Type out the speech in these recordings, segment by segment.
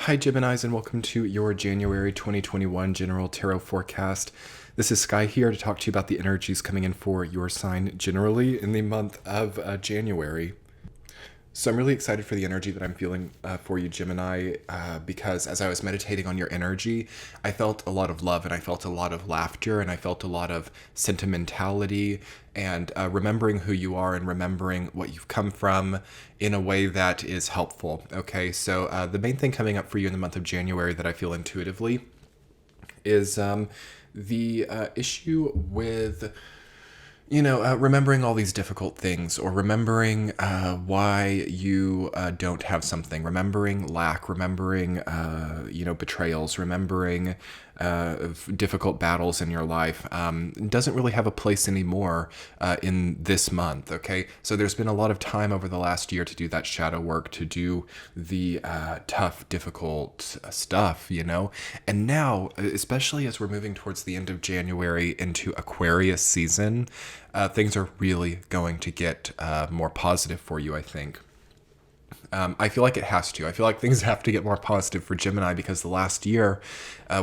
Hi, Geminis, and welcome to your January 2021 General Tarot Forecast. This is Sky here to talk to you about the energies coming in for your sign generally in the month of January. So I'm really excited for the energy that I'm feeling for you, Gemini, because as I was meditating on your energy, I felt a lot of love and I felt a lot of laughter and I felt a lot of sentimentality and remembering who you are and remembering what you've come from in a way that is helpful. Okay, so the main thing coming up for you in the month of January that I feel intuitively is the issue with remembering all these difficult things or remembering why you don't have something, remembering lack, remembering, betrayals, remembering difficult battles in your life doesn't really have a place anymore in this month, okay? So there's been a lot of time over the last year to do that shadow work, to do the tough, difficult stuff, And now, especially as we're moving towards the end of January into Aquarius season, things are really going to get more positive for you, I think. I feel like it has to. I feel like things have to get more positive for Gemini because the last year,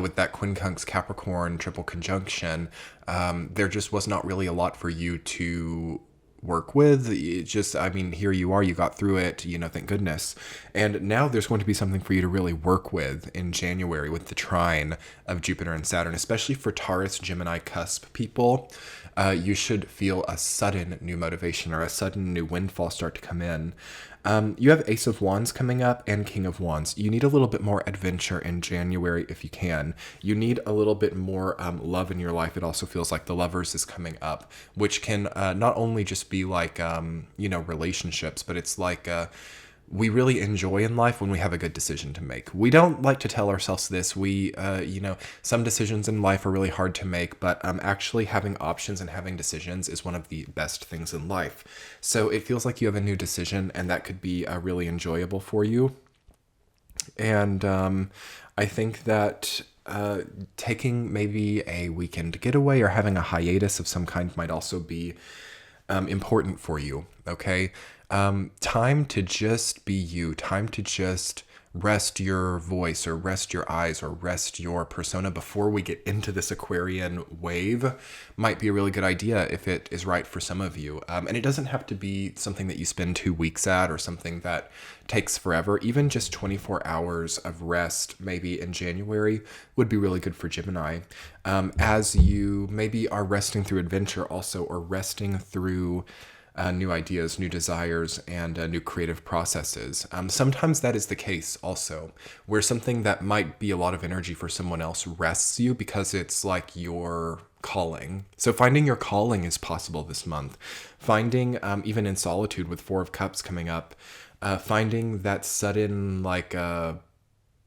with that Quincunx Capricorn triple conjunction, there just was not really a lot for you to work with. Here you are, you got through it, thank goodness. And now there's going to be something for you to really work with in January with the trine of Jupiter and Saturn, especially for Taurus, Gemini cusp people. You should feel a sudden new motivation or a sudden new windfall start to come in. You have Ace of Wands coming up and King of Wands. You need a little bit more adventure in January if you can. You need a little bit more love in your life. It also feels like the Lovers is coming up, which can not only just be like, relationships, but it's like we really enjoy in life when we have a good decision to make. We don't like to tell ourselves this. Some decisions in life are really hard to make, but actually having options and having decisions is one of the best things in life. So it feels like you have a new decision, and that could be really enjoyable for you. And I think that taking maybe a weekend getaway or having a hiatus of some kind might also be important for you, okay? Time to just be you, time to just rest your voice or rest your eyes or rest your persona before we get into this Aquarian wave might be a really good idea if it is right for some of you. And it doesn't have to be something that you spend 2 weeks at or something that takes forever. Even just 24 hours of rest maybe in January would be really good for Gemini. As you maybe are resting through adventure also, or resting through new ideas, new desires, and new creative processes. Sometimes that is the case also, where something that might be a lot of energy for someone else rests you because it's like your calling. So finding your calling is possible this month. Finding, even in solitude with Four of Cups coming up, finding that sudden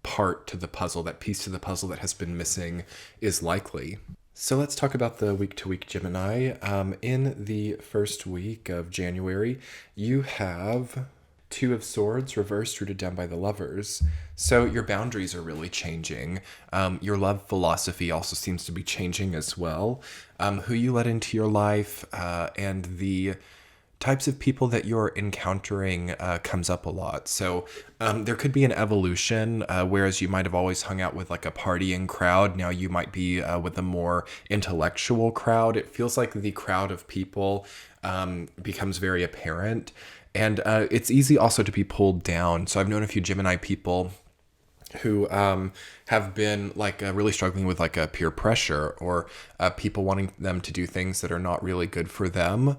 part to the puzzle, that piece to the puzzle that has been missing is likely. So let's talk about the week-to-week Gemini. In the first week of January, you have Two of Swords reversed, rooted down by the Lovers. So your boundaries are really changing. Your love philosophy also seems to be changing as well. Who you let into your life and the types of people that you're encountering comes up a lot. So there could be an evolution, whereas you might have always hung out with like a partying crowd. Now you might be with a more intellectual crowd. It feels like the crowd of people becomes very apparent. And it's easy also to be pulled down. So I've known a few Gemini people who have been really struggling with like a peer pressure or people wanting them to do things that are not really good for them.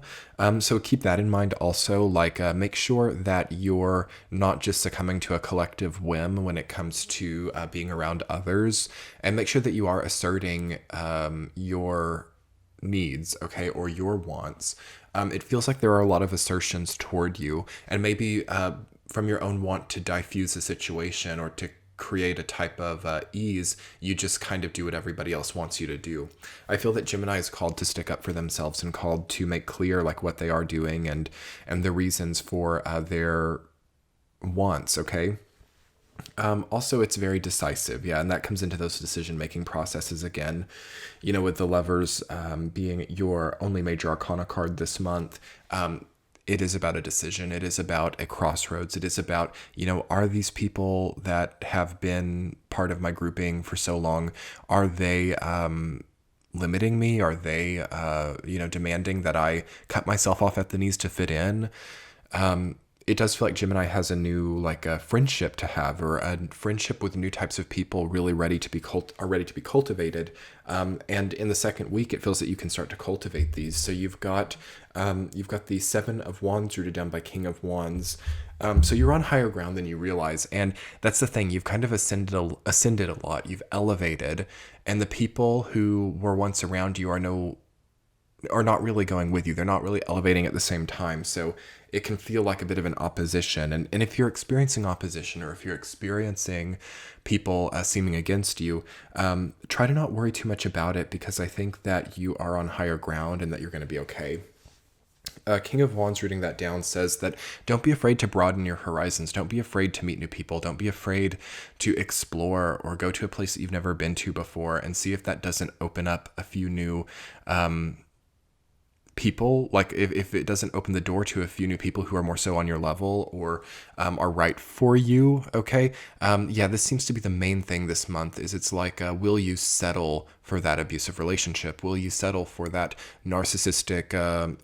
So keep that in mind also, make sure that you're not just succumbing to a collective whim when it comes to being around others, and make sure that you are asserting your needs, okay, or your wants. It feels like there are a lot of assertions toward you, and maybe from your own want to diffuse a situation or to create a type of ease, you just kind of do what everybody else wants you to do. I feel that Gemini is called to stick up for themselves and called to make clear what they are doing and the reasons for their wants, okay? Also, it's very decisive, yeah, and that comes into those decision-making processes again. With the Lovers being your only major arcana card this month, it is about a decision. It is about a crossroads. It is about, are these people that have been part of my grouping for so long, are they limiting me? Are they, demanding that I cut myself off at the knees to fit in? It does feel like Gemini has a new a friendship to have, or a friendship with new types of people really ready to be cultivated. And in the second week, it feels that you can start to cultivate these. So you've got the Seven of Wands rooted down by King of Wands. So you're on higher ground than you realize. And that's the thing. You've kind of ascended a lot. You've elevated, and the people who were once around you are not really going with you. They're not really elevating at the same time. So it can feel like a bit of an opposition. And if you're experiencing opposition, or if you're experiencing people seeming against you, try to not worry too much about it, because I think that you are on higher ground and that you're going to be okay. King of Wands rooting that down says that don't be afraid to broaden your horizons. Don't be afraid to meet new people. Don't be afraid to explore or go to a place that you've never been to before, and see if that doesn't open up a few new people. Like if it doesn't open the door to a few new people who are more so on your level, or are right for you. Okay. This seems to be the main thing this month. Is it's like, will you settle for that abusive relationship? Will you settle for that narcissistic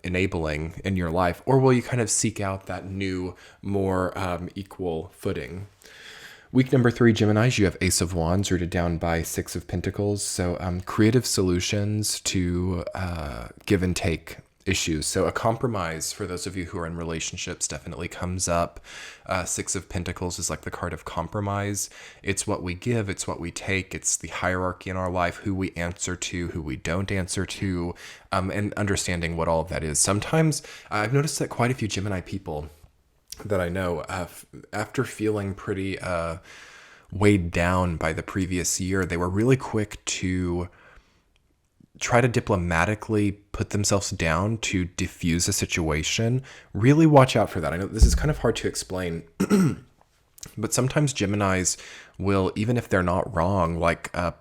enabling in your life? Or will you kind of seek out that new, more equal footing? Week number 3, Geminis, you have Ace of Wands rooted down by Six of Pentacles. So creative solutions to give and take issues. So a compromise for those of you who are in relationships definitely comes up. Six of Pentacles is like the card of compromise. It's what we give, it's what we take, it's the hierarchy in our life, who we answer to, who we don't answer to, and understanding what all of that is. Sometimes I've noticed that quite a few Gemini people that I know, after feeling pretty weighed down by the previous year, they were really quick to try to diplomatically put themselves down to diffuse a situation. Really watch out for that. I know this is kind of hard to explain, but sometimes Geminis will, even if they're not wrong,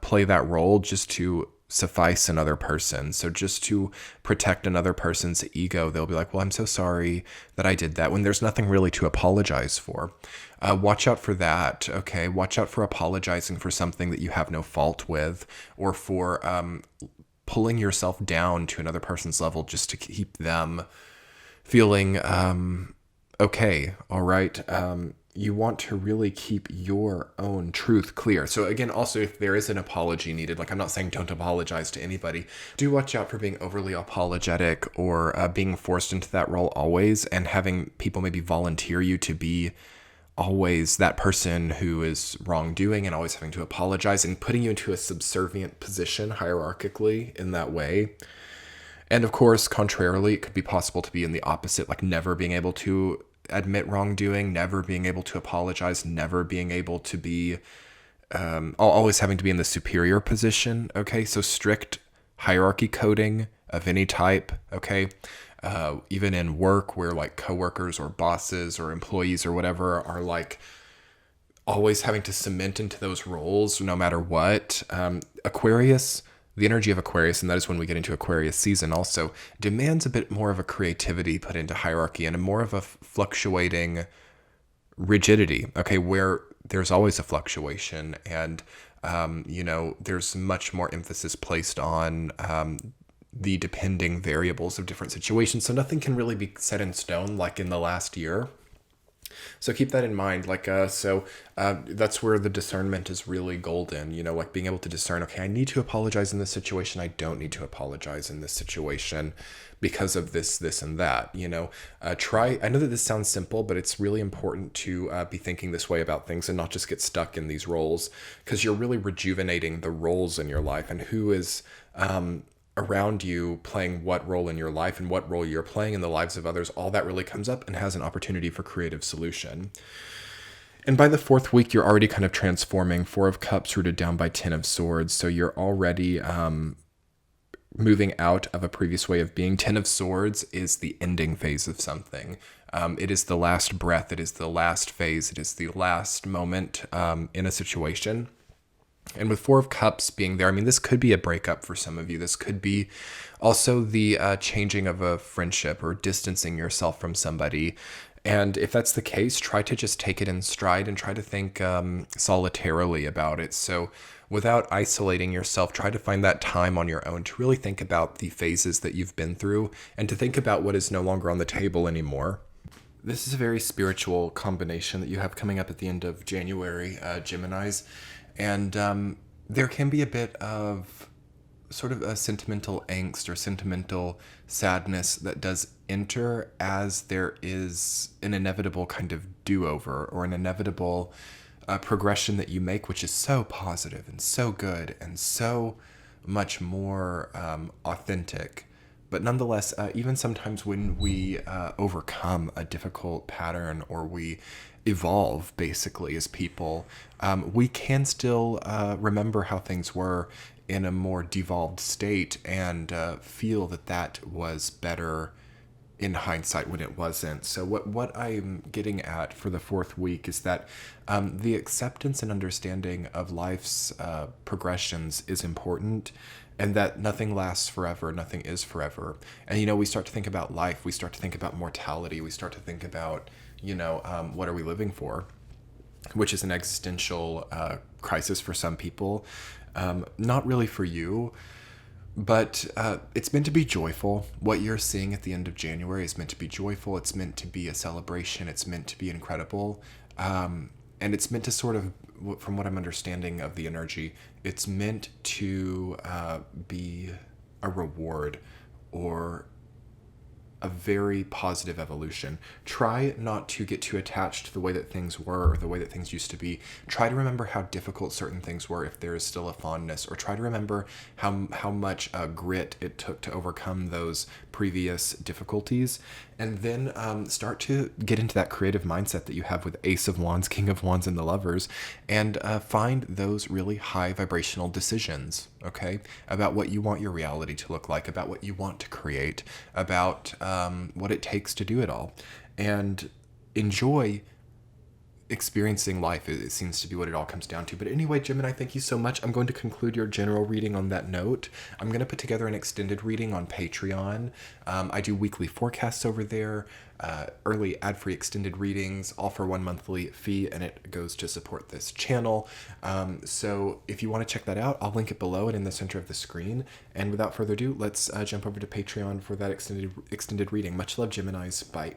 play that role just to suffice another person. So just to protect another person's ego, they'll be like, well, I'm so sorry that I did that, when there's nothing really to apologize for. Watch out for that. Okay. Watch out for apologizing for something that you have no fault with, or for pulling yourself down to another person's level just to keep them feeling okay. All right. You want to really keep your own truth clear. So again, also, if there is an apology needed, I'm not saying don't apologize to anybody, do watch out for being overly apologetic, or being forced into that role always, and having people maybe volunteer you to be always that person who is wrongdoing and always having to apologize, and putting you into a subservient position hierarchically in that way. And of course, contrarily, it could be possible to be in the opposite, never being able to admit wrongdoing, never being able to apologize, never being able to be, always having to be in the superior position. Okay. So strict hierarchy coding of any type. Okay. Even in work, where coworkers or bosses or employees or whatever are always having to cement into those roles no matter what. Aquarius, the energy of Aquarius, and that is when we get into Aquarius season also, demands a bit more of a creativity put into hierarchy, and a more of a fluctuating rigidity, okay, where there's always a fluctuation, and, there's much more emphasis placed on the depending variables of different situations. So nothing can really be set in stone like in the last year. So keep that in mind. That's where the discernment is really golden, being able to discern, okay, I need to apologize in this situation. I don't need to apologize in this situation because of this, and that, I know that this sounds simple, but it's really important to be thinking this way about things, and not just get stuck in these roles, because you're really rejuvenating the roles in your life, and who is, around you playing what role in your life, and what role you're playing in the lives of others. All that really comes up and has an opportunity for creative solution. And by the 4th week, you're already kind of transforming. 4 of Cups rooted down by 10 of Swords. So you're already moving out of a previous way of being. 10 of Swords is the ending phase of something. It is the last breath. It is the last phase. It is the last moment in a situation. And with Four of Cups being there, I mean, this could be a breakup for some of you. This could be also the changing of a friendship or distancing yourself from somebody. And if that's the case, try to just take it in stride and try to think solitarily about it. So without isolating yourself, try to find that time on your own to really think about the phases that you've been through and to think about what is no longer on the table anymore. This is a very spiritual combination that you have coming up at the end of January, Geminis. And there can be a bit of sort of a sentimental angst or sentimental sadness that does enter as there is an inevitable kind of do-over or an inevitable progression that you make, which is so positive and so good and so much more authentic. But nonetheless, even sometimes when we overcome a difficult pattern or we evolve basically as people, we can still remember how things were in a more devolved state and feel that that was better in hindsight when it wasn't. So what I'm getting at for the fourth week is that the acceptance and understanding of life's progressions is important, and that nothing lasts forever, nothing is forever. And, we start to think about life, we start to think about mortality, we start to think about, what are we living for? Which is an existential crisis for some people. Not really for you, but it's meant to be joyful. What you're seeing at the end of January is meant to be joyful. It's meant to be a celebration. It's meant to be incredible. And it's meant to sort of, from what I'm understanding of the energy, it's meant to be a reward or a very positive evolution. Try not to get too attached to the way that things were or the way that things used to be. Try to remember how difficult certain things were if there is still a fondness, or try to remember how much grit it took to overcome those previous difficulties. And then start to get into that creative mindset that you have with Ace of Wands, King of Wands, and the Lovers, and find those really high vibrational decisions, okay, about what you want your reality to look like, about what you want to create, about what it takes to do it all, and enjoy experiencing life. It seems to be what it all comes down to. But anyway, Gemini, thank you so much. I'm going to conclude your general reading on that note. I'm going to put together an extended reading on Patreon. I do weekly forecasts over there, early ad-free extended readings, all for one monthly fee, and it goes to support this channel. So if you want to check that out, I'll link it below and in the center of the screen. And without further ado, let's jump over to Patreon for that extended reading. Much love, Geminis. Bye.